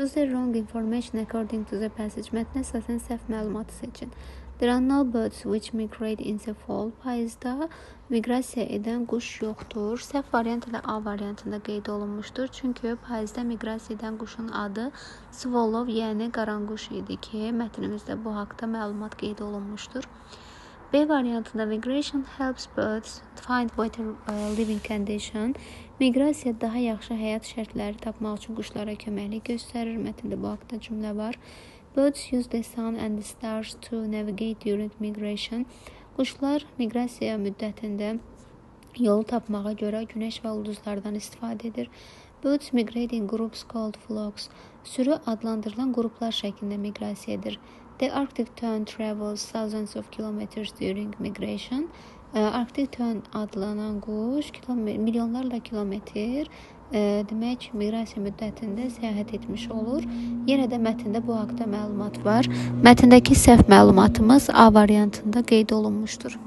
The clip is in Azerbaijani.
Choose the wrong information according to the passage. Mətnə əsasən səhv məlumatı seçin. There are no birds which migrate in the fall. Payızda miqrasiya edən quş yoxdur. Səhv variant ilə A variantında qeyd olunmuşdur. Çünki payızda miqrasiya edən quşun adı Swallow, yəni qaranquş idi ki, mətnimizdə bu haqda məlumat qeyd olunmuşdur. B variantında migration helps birds find better living condition. Miqrasiya daha yaxşı həyat şərtləri tapmaq üçün quşlara köməklik göstərir. Mətndə bu haqda cümlə var. Birds use the sun and the stars to navigate during migration. Quşlar miqrasiya müddətində yolu tapmağa görə günəş və ulduzlardan istifadə edir. Birds migrate in groups called flocks. Sürü adlandırılan qruplar şəklində miqrasiya edir. The Arctic tern travels thousands of kilometers during migration. Arctic tern adlanan quş milyonlarla kilometr demək miqrasiya müddətində səyahət etmiş olur. Yenə də mətndə bu haqda məlumat var. Mətndəki səhv məlumatımız A variantında qeyd olunmuşdur.